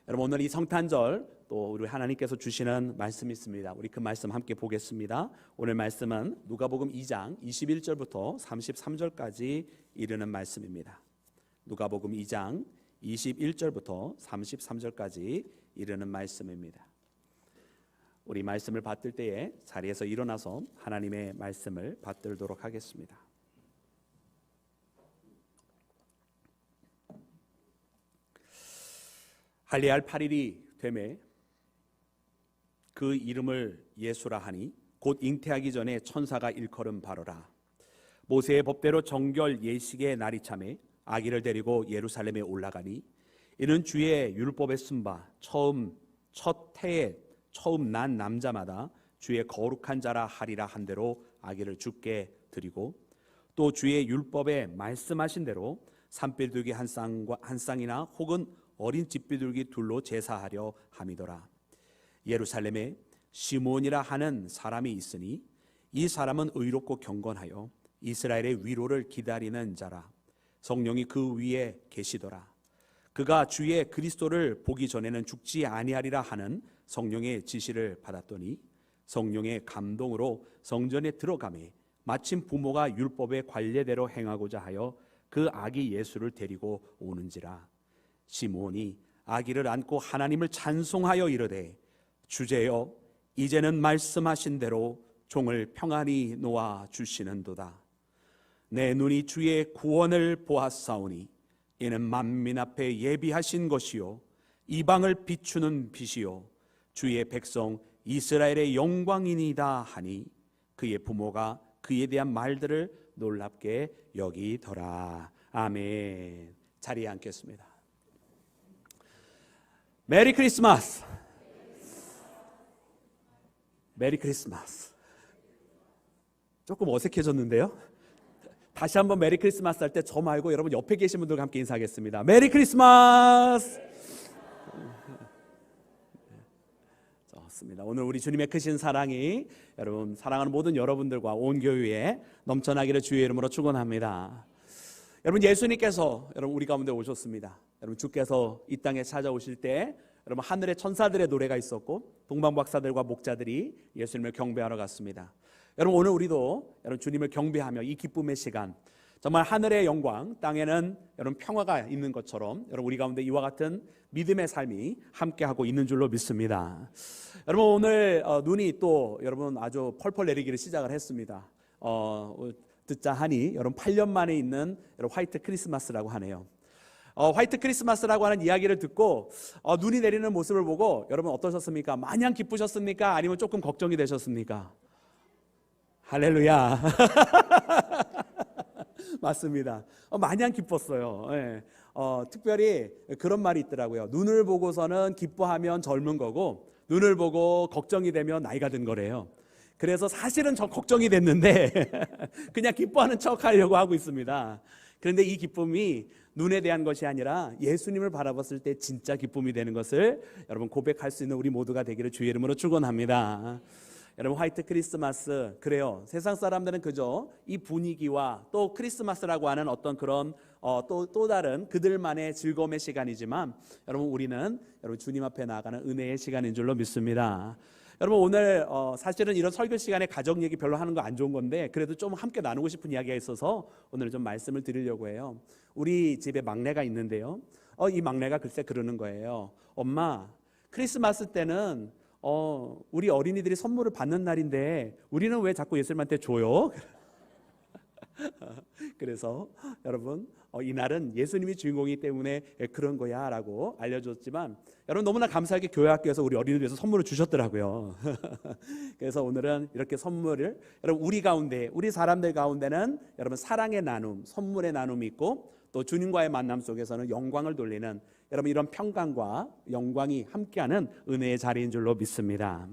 여러분 오늘 이 성탄절 또 우리 하나님께서 주시는 말씀이 있습니다. 우리 그 말씀 함께 보겠습니다. 오늘 말씀은 누가복음 2장 21절부터 33절까지 이르는 말씀입니다. 누가복음 2장 21절부터 33절까지 이르는 말씀입니다. 우리 말씀을 받들 때에 자리에서 일어나서 하나님의 말씀을 받들도록 하겠습니다. 할례할 8일이 되매 그 이름을 예수라 하니 곧 잉태하기 전에 천사가 일컬음 바로라. 모세의 법대로 정결 예식의 날이 참에 아기를 데리고 예루살렘에 올라가니 이는 주의 율법에 쓴 바 첫 해에 처음 난 남자마다 주의 거룩한 자라 하리라 한 대로 아기를 주께 드리고 또 주의 율법에 말씀하신 대로 산비둘기 한 쌍이나 혹은 어린 집비둘기 둘로 제사하려 함이더라. 예루살렘에 시몬이라 하는 사람이 있으니 이 사람은 의롭고 경건하여 이스라엘의 위로를 기다리는 자라. 성령이 그 위에 계시더라. 그가 주의 그리스도를 보기 전에는 죽지 아니하리라 하는 성령의 지시를 받았더니 성령의 감동으로 성전에 들어가매 마침 부모가 율법의 관례대로 행하고자 하여 그 아기 예수를 데리고 오는지라. 시몬이 아기를 안고 하나님을 찬송하여 이르되 주제여 이제는 말씀하신 대로 종을 평안히 놓아 주시는도다. 내 눈이 주의 구원을 보았사오니 이는 만민 앞에 예비하신 것이요 이방을 비추는 빛이요 주의 백성 이스라엘의 영광이니이다 하니 그의 부모가 그에 대한 말들을 놀랍게 여기더라. 아멘. 자리에 앉겠습니다. 메리 크리스마스. 메리 크리스마스. 조금 어색해졌는데요. 다시 한번 메리 크리스마스 할 때 저 말고 여러분 옆에 계신 분들과 함께 인사하겠습니다. 메리 크리스마스. 좋습니다. 오늘 우리 주님의 크신 사랑이 여러분 사랑하는 모든 여러분들과 온 교회에 넘쳐나기를 주의 이름으로 축원합니다. 여러분 예수님께서 여러분 우리 가운데 오셨습니다. 여러분 주께서 이 땅에 찾아오실 때 여러분 하늘의 천사들의 노래가 있었고 동방박사들과 목자들이 예수님을 경배하러 갔습니다. 여러분 오늘 우리도 여러분 주님을 경배하며 이 기쁨의 시간 정말 하늘의 영광 땅에는 여러분 평화가 있는 것처럼 여러분 우리 가운데 이와 같은 믿음의 삶이 함께하고 있는 줄로 믿습니다. 여러분 오늘 눈이 또 여러분 아주 펄펄 내리기를 시작을 했습니다. 듣자 하니 여러분 8년 만에 있는 여러분 화이트 크리스마스라고 하네요. 화이트 크리스마스라고 하는 이야기를 듣고 눈이 내리는 모습을 보고 여러분 어떠셨습니까? 마냥 기쁘셨습니까? 아니면 조금 걱정이 되셨습니까? 할렐루야. 맞습니다. 마냥 기뻤어요. 네. 특별히 그런 말이 있더라고요. 눈을 보고서는 기뻐하면 젊은 거고 눈을 보고 걱정이 되면 나이가 든 거래요. 그래서 사실은 저 걱정이 됐는데 그냥 기뻐하는 척 하려고 하고 있습니다. 그런데 이 기쁨이 눈에 대한 것이 아니라 예수님을 바라봤을 때 진짜 기쁨이 되는 것을 여러분 고백할 수 있는 우리 모두가 되기를 주의 이름으로 축원합니다. 여러분 화이트 크리스마스 그래요. 세상 사람들은 그저 이 분위기와 또 크리스마스라고 하는 어떤 그런 또 다른 그들만의 즐거움의 시간이지만 여러분 우리는 여러분 주님 앞에 나아가는 은혜의 시간인 줄로 믿습니다. 여러분 오늘 사실은 이런 설교 시간에 가정 얘기 별로 하는 거 안 좋은 건데 그래도 좀 함께 나누고 싶은 이야기가 있어서 오늘 좀 말씀을 드리려고 해요. 우리 집에 막내가 있는데요. 이 막내가 글쎄 그러는 거예요. 엄마 크리스마스 때는 우리 어린이들이 선물을 받는 날인데 우리는 왜 자꾸 예수님한테 줘요? 그래서 여러분 이날은 예수님이 주인공이기 때문에 그런 거야 라고 알려줬지만 여러분 너무나 감사하게 교회 학교에서 우리 어린이들 위해서 선물을 주셨더라고요. 그래서 오늘은 이렇게 선물을 여러분 우리 가운데 우리 사람들 가운데는 여러분 사랑의 나눔 선물의 나눔이 있고 또 주님과의 만남 속에서는 영광을 돌리는 여러분 이런 평강과 영광이 함께하는 은혜의 자리인 줄로 믿습니다.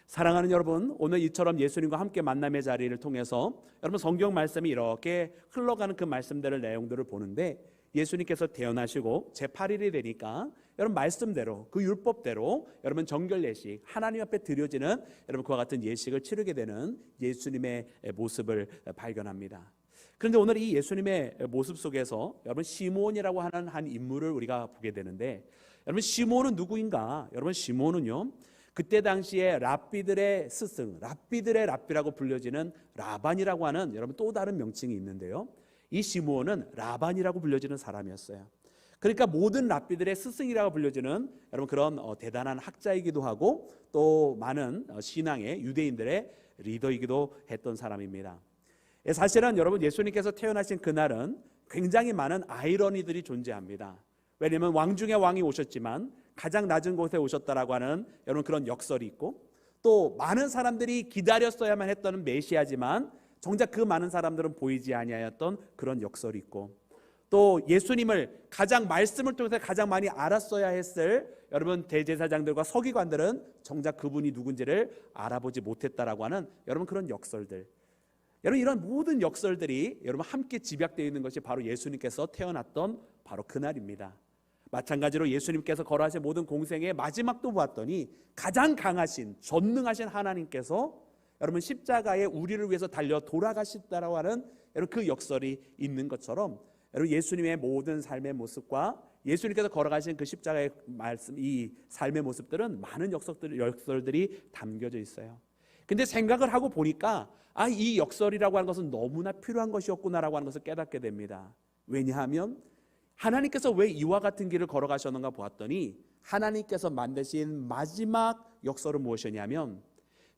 사랑하는 여러분 오늘 이처럼 예수님과 함께 만남의 자리를 통해서 여러분 성경 말씀이 이렇게 흘러가는 그 말씀들을 내용들을 보는데 예수님께서 태어나시고 제8일이 되니까 여러분 말씀대로 그 율법대로 여러분 정결 예식 하나님 앞에 드려지는 여러분 그와 같은 예식을 치르게 되는 예수님의 모습을 발견합니다. 그런데 오늘 이 예수님의 모습 속에서 여러분 시몬이라고 하는 한 인물을 우리가 보게 되는데 여러분 시므온은 누구인가? 여러분 시므온은요, 그때 당시에 랍비들의 스승, 랍비들의 랍비라고 불려지는 라반이라고 하는 여러분 또 다른 명칭이 있는데요, 이 시므온은 라반이라고 불려지는 사람이었어요. 그러니까 모든 랍비들의 스승이라고 불려지는 여러분 그런 대단한 학자이기도 하고 또 많은 신앙의 유대인들의 리더이기도 했던 사람입니다. 사실은 여러분 예수님께서 태어나신 그날은 굉장히 많은 아이러니들이 존재합니다. 왜냐하면 왕 중에 왕이 오셨지만 가장 낮은 곳에 오셨다라고 하는 여러분 그런 역설이 있고, 또 많은 사람들이 기다렸어야만 했던 메시아지만 정작 그 많은 사람들은 보이지 아니하였던 그런 역설이 있고, 또 예수님을 가장 말씀을 통해서 가장 많이 알았어야 했을 여러분 대제사장들과 서기관들은 정작 그분이 누군지를 알아보지 못했다라고 하는 여러분 그런 역설들, 여러분 이런 모든 역설들이 여러분 함께 집약되어 있는 것이 바로 예수님께서 태어났던 바로 그날입니다. 마찬가지로 예수님께서 걸어하신 모든 공생의 마지막도 보았더니 가장 강하신 전능하신 하나님께서 여러분 십자가에 우리를 위해서 달려 돌아가셨다라고 하는 여러분 그 역설이 있는 것처럼, 여러분 예수님의 모든 삶의 모습과 예수님께서 걸어가신 그 십자가의 말씀, 이 삶의 모습들은 많은 역설들이 담겨져 있어요. 근데 생각을 하고 보니까 이 역설이라고 하는 것은 너무나 필요한 것이었구나라고 하는 것을 깨닫게 됩니다. 왜냐하면 하나님께서 왜 이와 같은 길을 걸어가셨는가 보았더니 하나님께서 만드신 마지막 역설은 무엇이냐면,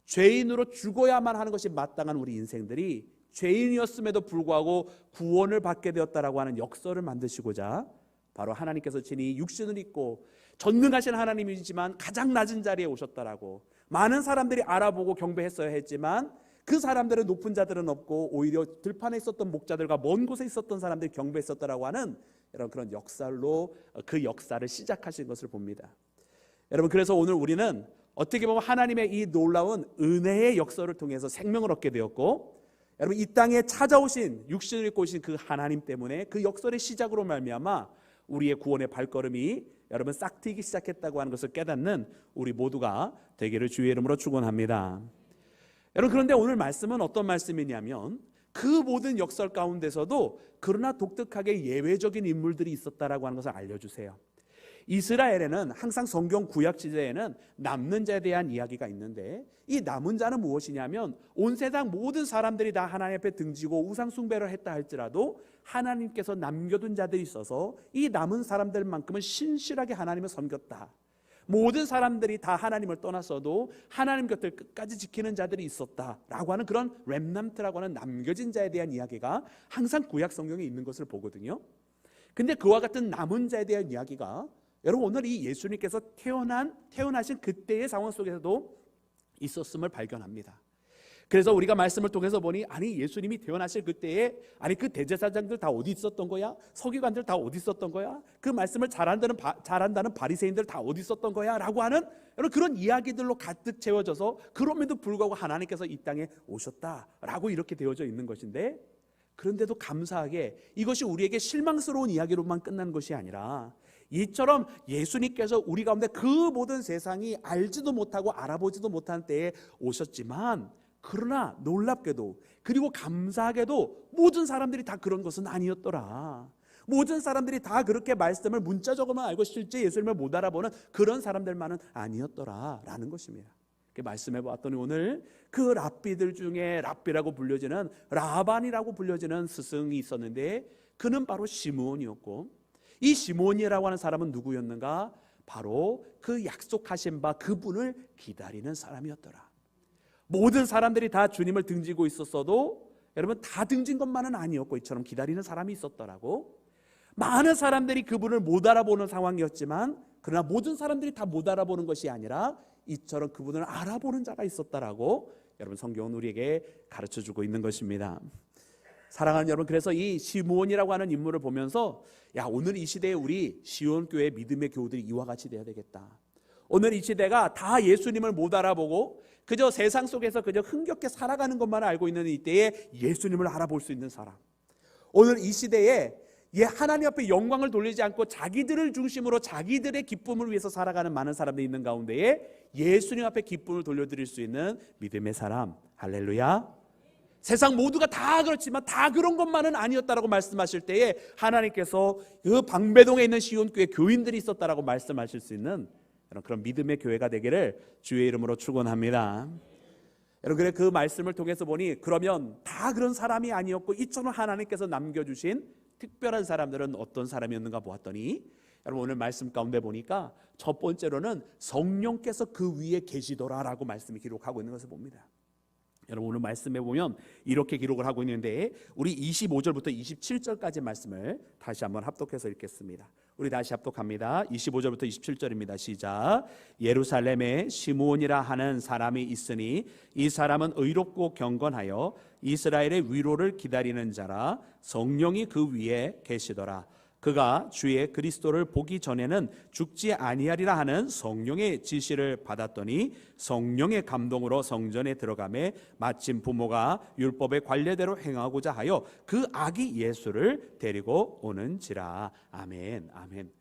죄인으로 죽어야만 하는 것이 마땅한 우리 인생들이 죄인이었음에도 불구하고 구원을 받게 되었다라고 하는 역설을 만드시고자 바로 하나님께서 친히 육신을 입고 전능하신 하나님이지만 가장 낮은 자리에 오셨다라고, 많은 사람들이 알아보고 경배했어야 했지만 그 사람들은 높은 자들은 없고 오히려 들판에 있었던 목자들과 먼 곳에 있었던 사람들이 경배했었다라고 하는 여러분 그런 역설로 그 역사를 시작하신 것을 봅니다. 여러분 그래서 오늘 우리는 어떻게 보면 하나님의 이 놀라운 은혜의 역설을 통해서 생명을 얻게 되었고, 여러분 이 땅에 찾아오신 육신을 입고 오신 그 하나님 때문에 그 역설의 시작으로 말미암아 우리의 구원의 발걸음이 여러분 싹트이기 시작했다고 하는 것을 깨닫는 우리 모두가 되기를 주의 이름으로 축원합니다. 여러분 그런데 오늘 말씀은 어떤 말씀이냐면, 그 모든 역설 가운데서도 그러나 독특하게 예외적인 인물들이 있었다라고 하는 것을 알려주세요. 이스라엘에는 항상 성경 구약 시대에는 남는 자에 대한 이야기가 있는데, 이 남은 자는 무엇이냐면 온 세상 모든 사람들이 다 하나님 앞에 등지고 우상 숭배를 했다 할지라도 하나님께서 남겨둔 자들이 있어서 이 남은 사람들만큼은 신실하게 하나님을 섬겼다. 모든 사람들이 다 하나님을 떠났어도 하나님 곁을 끝까지 지키는 자들이 있었다라고 하는 그런 렘넌트라고 하는 남겨진 자에 대한 이야기가 항상 구약 성경에 있는 것을 보거든요. 근데 그와 같은 남은 자에 대한 이야기가 여러분 오늘 이 예수님께서 태어나신 그때의 상황 속에서도 있었음을 발견합니다. 그래서 우리가 말씀을 통해서 보니 예수님이 태어나실 그때에 그 대제사장들 다 어디 있었던 거야? 서기관들 다 어디 있었던 거야? 그 말씀을 잘한다는 바리새인들 다 어디 있었던 거야? 라고 하는 여러분 그런 이야기들로 가득 채워져서 그럼에도 불구하고 하나님께서 이 땅에 오셨다라고 이렇게 되어져 있는 것인데, 그런데도 감사하게 이것이 우리에게 실망스러운 이야기로만 끝난 것이 아니라 이처럼 예수님께서 우리 가운데 그 모든 세상이 알지도 못하고 알아보지도 못한 때에 오셨지만, 그러나 놀랍게도 그리고 감사하게도 모든 사람들이 다 그런 것은 아니었더라. 모든 사람들이 다 그렇게 말씀을 문자적으로만 알고 실제 예수님을 못 알아보는 그런 사람들만은 아니었더라 라는 것입니다. 말씀해 보았더니 오늘 그 랍비들 중에 랍비라고 불려지는 라반이라고 불려지는 스승이 있었는데, 그는 바로 시므온이었고, 이 시므온이라고 하는 사람은 누구였는가? 바로 그 약속하신 바 그분을 기다리는 사람이었더라. 모든 사람들이 다 주님을 등지고 있었어도 여러분 다 등진 것만은 아니었고 이처럼 기다리는 사람이 있었더라고. 많은 사람들이 그분을 못 알아보는 상황이었지만, 그러나 모든 사람들이 다 못 알아보는 것이 아니라 이처럼 그분을 알아보는 자가 있었다라고 여러분 성경은 우리에게 가르쳐주고 있는 것입니다. 사랑하는 여러분, 그래서 이 시므온이라고 하는 인물을 보면서 오늘 이 시대에 우리 시온교회 믿음의 교우들이 이와 같이 돼야 되겠다. 오늘 이 시대가 다 예수님을 못 알아보고 그저 세상 속에서 그저 흥겹게 살아가는 것만 알고 있는 이때에 예수님을 알아볼 수 있는 사람, 오늘 이 시대에 하나님 앞에 영광을 돌리지 않고 자기들을 중심으로 자기들의 기쁨을 위해서 살아가는 많은 사람들이 있는 가운데에 예수님 앞에 기쁨을 돌려드릴 수 있는 믿음의 사람, 할렐루야. 세상 모두가 다 그렇지만 다 그런 것만은 아니었다라고 말씀하실 때에 하나님께서 그 방배동에 있는 시온교회 교인들이 있었다라고 말씀하실 수 있는 그런 믿음의 교회가 되기를 주의 이름으로 축원합니다. 여러분, 그래 그 말씀을 통해서 보니 그러면 다 그런 사람이 아니었고 이처럼 하나님께서 남겨주신 특별한 사람들은 어떤 사람이었는가 보았더니, 여러분 오늘 말씀 가운데 보니까 첫 번째로는 성령께서 그 위에 계시더라라고 말씀이 기록하고 있는 것을 봅니다. 여러분 오늘 말씀에 보면 이렇게 기록을 하고 있는데, 우리 25절부터 27절까지 말씀을 다시 한번 합독해서 읽겠습니다. 우리 다시 합독합니다. 25절부터 27절입니다. 시작. 예루살렘에 시므온이라 하는 사람이 있으니 이 사람은 의롭고 경건하여 이스라엘의 위로를 기다리는 자라. 성령이 그 위에 계시더라. 그가 주의 그리스도를 보기 전에는 죽지 아니하리라 하는 성령의 지시를 받았더니 성령의 감동으로 성전에 들어가매 마침 부모가 율법의 관례대로 행하고자 하여 그 아기 예수를 데리고 오는지라. 아멘. 아멘.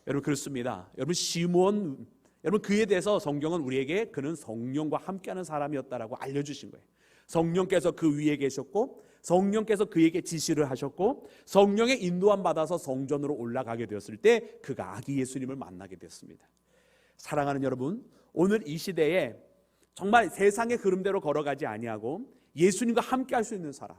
여러분 그렇습니다. 여러분 시므온, 여러분 그에 대해서 성경은 우리에게 그는 성령과 함께하는 사람이었다라고 알려주신 거예요. 성령께서 그 위에 계셨고 성령께서 그에게 지시를 하셨고 성령의 인도함 받아서 성전으로 올라가게 되었을 때 그가 아기 예수님을 만나게 됐습니다. 사랑하는 여러분, 오늘 이 시대에 정말 세상의 흐름대로 걸어가지 아니하고 예수님과 함께 할 수 있는 사람,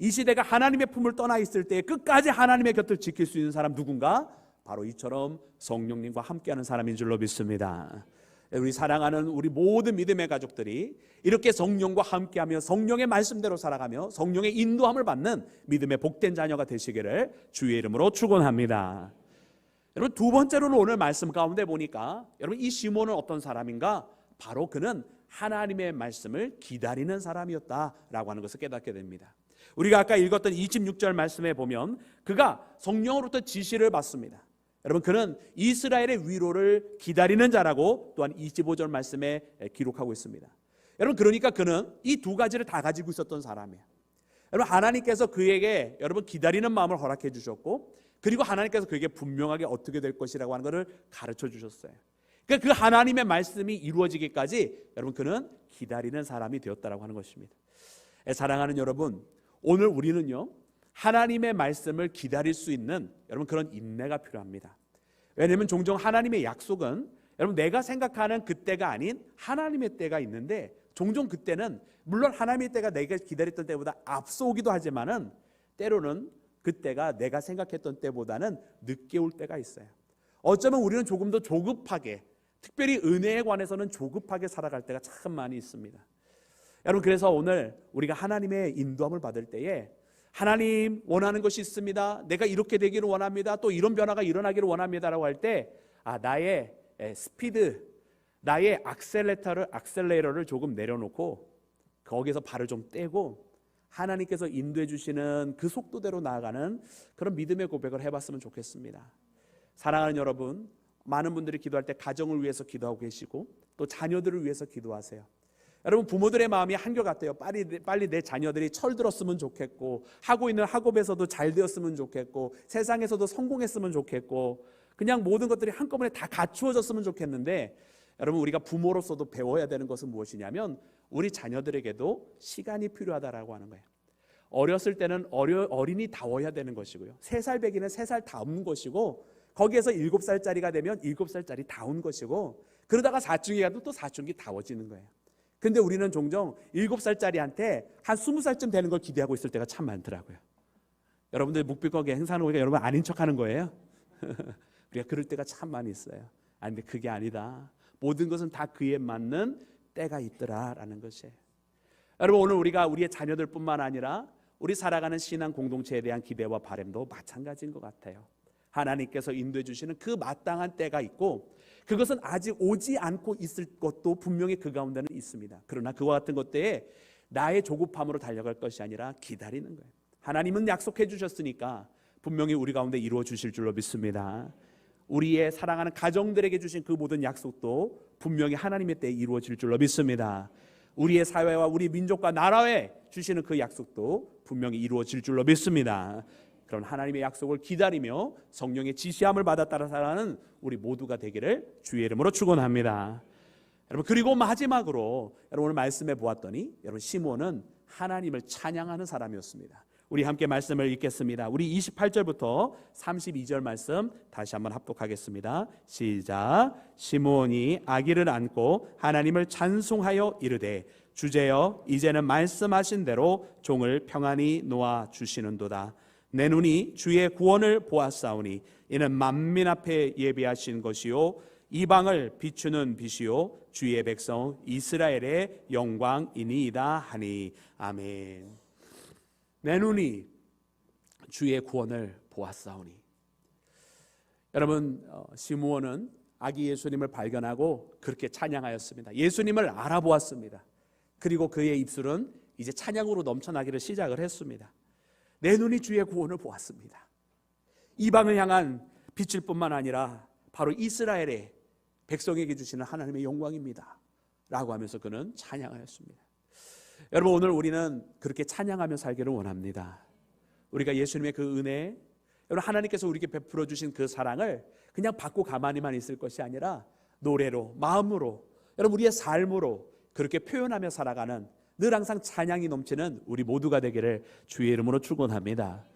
이 시대가 하나님의 품을 떠나 있을 때 끝까지 하나님의 곁을 지킬 수 있는 사람 누군가? 바로 이처럼 성령님과 함께하는 사람인 줄로 믿습니다. 우리 사랑하는 우리 모든 믿음의 가족들이 이렇게 성령과 함께하며 성령의 말씀대로 살아가며 성령의 인도함을 받는 믿음의 복된 자녀가 되시기를 주의 이름으로 축원합니다. 여러분 두 번째로는 오늘 말씀 가운데 보니까 여러분 이 시몬은 어떤 사람인가? 바로 그는 하나님의 말씀을 기다리는 사람이었다라고 하는 것을 깨닫게 됩니다. 우리가 아까 읽었던 26절 말씀에 보면 그가 성령으로부터 지시를 받습니다. 여러분 그는 이스라엘의 위로를 기다리는 자라고 또한 25절 말씀에 기록하고 있습니다. 여러분 그러니까 그는 이 두 가지를 다 가지고 있었던 사람이에요. 여러분 하나님께서 그에게 여러분 기다리는 마음을 허락해 주셨고 그리고 하나님께서 그에게 분명하게 어떻게 될 것이라고 하는 것을 가르쳐 주셨어요. 그러니까 그 하나님의 말씀이 이루어지기까지 여러분 그는 기다리는 사람이 되었다라고 하는 것입니다. 사랑하는 여러분, 오늘 우리는요 하나님의 말씀을 기다릴 수 있는 여러분 그런 인내가 필요합니다. 왜냐하면 종종 하나님의 약속은 여러분 내가 생각하는 그때가 아닌 하나님의 때가 있는데 종종 그때는 물론 하나님의 때가 내가 기다렸던 때보다 앞서오기도 하지만은 때로는 그때가 내가 생각했던 때보다는 늦게 올 때가 있어요. 어쩌면 우리는 조금 더 조급하게, 특별히 은혜에 관해서는 조급하게 살아갈 때가 참 많이 있습니다. 여러분 그래서 오늘 우리가 하나님의 인도함을 받을 때에 하나님 원하는 것이 있습니다. 내가 이렇게 되기를 원합니다. 또 이런 변화가 일어나기를 원합니다라고 할 때 나의 스피드, 나의 악셀레이터를 조금 내려놓고 거기서 발을 좀 떼고 하나님께서 인도해 주시는 그 속도대로 나아가는 그런 믿음의 고백을 해봤으면 좋겠습니다. 사랑하는 여러분, 많은 분들이 기도할 때 가정을 위해서 기도하고 계시고 또 자녀들을 위해서 기도하세요. 여러분 부모들의 마음이 한결같아요. 빨리 내 자녀들이 철들었으면 좋겠고 하고 있는 학업에서도 잘 되었으면 좋겠고 세상에서도 성공했으면 좋겠고 그냥 모든 것들이 한꺼번에 다 갖추어졌으면 좋겠는데 여러분 우리가 부모로서도 배워야 되는 것은 무엇이냐면 우리 자녀들에게도 시간이 필요하다라고 하는 거예요. 어렸을 때는 어린이다워야 되는 것이고요. 3살 배기는 3살 다운 것이고 거기에서 7살짜리가 되면 7살짜리 다운 것이고 그러다가 사춘기 가도 또 사춘기 다워지는 거예요. 근데 우리는 종종 7살짜리한테 한 20살쯤 되는 걸 기대하고 있을 때가 참 많더라고요. 여러분들 묵비거기 행사하는 거니까 여러분 아닌 척하는 거예요? 우리가 그럴 때가 참 많이 있어요. 근데 그게 아니다. 모든 것은 다 그에 맞는 때가 있더라라는 것이에요. 여러분 오늘 우리가 우리의 자녀들뿐만 아니라 우리 살아가는 신앙 공동체에 대한 기대와 바람도 마찬가지인 것 같아요. 하나님께서 인도해 주시는 그 마땅한 때가 있고 그것은 아직 오지 않고 있을 것도 분명히 그 가운데는 있습니다. 그러나 그와 같은 것 때에 나의 조급함으로 달려갈 것이 아니라 기다리는 거예요. 하나님은 약속해 주셨으니까 분명히 우리 가운데 이루어 주실 줄로 믿습니다. 우리의 사랑하는 가정들에게 주신 그 모든 약속도 분명히 하나님의 때에 이루어질 줄로 믿습니다. 우리의 사회와 우리 민족과 나라에 주시는 그 약속도 분명히 이루어질 줄로 믿습니다. 그런 하나님의 약속을 기다리며 성령의 지시함을 받아 따라 살아가는 우리 모두가 되기를 주의 이름으로 축원합니다. 여러분 그리고 마지막으로 여러분 오늘 말씀해 보았더니 여러분 시몬은 하나님을 찬양하는 사람이었습니다. 우리 함께 말씀을 읽겠습니다. 우리 28절부터 32절 말씀 다시 한번 합독하겠습니다. 시작. 시므온이 아기를 안고 하나님을 찬송하여 이르되 주제여 이제는 말씀하신 대로 종을 평안히 놓아 주시는도다. 내 눈이 주의 구원을 보았사오니 이는 만민 앞에 예비하신 것이요 이방을 비추는 빛이요 주의 백성 이스라엘의 영광이니이다 하니. 아멘. 내 눈이 주의 구원을 보았사오니. 여러분, 시므온은 아기 예수님을 발견하고 그렇게 찬양하였습니다. 예수님을 알아보았습니다. 그리고 그의 입술은 이제 찬양으로 넘쳐나기를 시작을 했습니다. 내 눈이 주의 구원을 보았습니다. 이방을 향한 빛일 뿐만 아니라 바로 이스라엘의 백성에게 주시는 하나님의 영광입니다 라고 하면서 그는 찬양하였습니다. 여러분, 오늘 우리는 그렇게 찬양하며 살기를 원합니다. 우리가 예수님의 그 은혜, 여러분 하나님께서 우리에게 베풀어 주신 그 사랑을 그냥 받고 가만히만 있을 것이 아니라 노래로, 마음으로, 여러분 우리의 삶으로 그렇게 표현하며 살아가는 늘 항상 찬양이 넘치는 우리 모두가 되기를 주의 이름으로 축원합니다.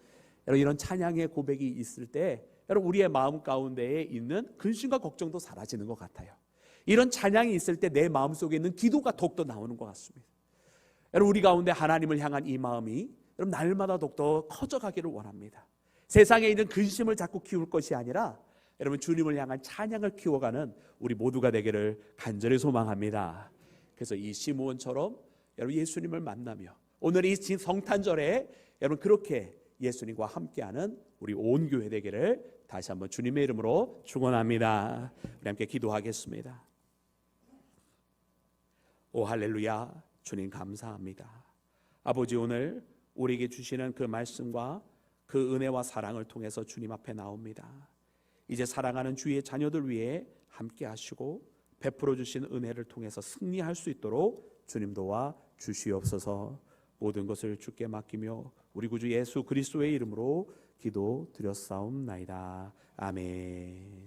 여러분, 이런 찬양의 고백이 있을 때 여러분 우리의 마음 가운데에 있는 근심과 걱정도 사라지는 것 같아요. 이런 찬양이 있을 때 내 마음속에 있는 기도가 더욱더 나오는 것 같습니다. 여러분, 우리 가운데 하나님을 향한 이 마음이 여러분 날마다 더욱더 커져가기를 원합니다. 세상에 있는 근심을 자꾸 키울 것이 아니라 여러분 주님을 향한 찬양을 키워가는 우리 모두가 되기를 간절히 소망합니다. 그래서 이 시므온처럼 여러분 예수님을 만나며 오늘 이 성탄절에 여러분 그렇게 예수님과 함께하는 우리 온 교회 되기를 다시 한번 주님의 이름으로 축원합니다. 우리 함께 기도하겠습니다. 오 할렐루야. 주님 감사합니다. 아버지, 오늘 우리에게 주시는 그 말씀과 그 은혜와 사랑을 통해서 주님 앞에 나옵니다. 이제 사랑하는 주의 자녀들 위해 함께 하시고 베풀어 주신 은혜를 통해서 승리할 수 있도록 주님 도와 주시옵소서. 모든 것을 주께 맡기며 우리 구주 예수 그리스도의 이름으로 기도드렸사옵나이다. 아멘.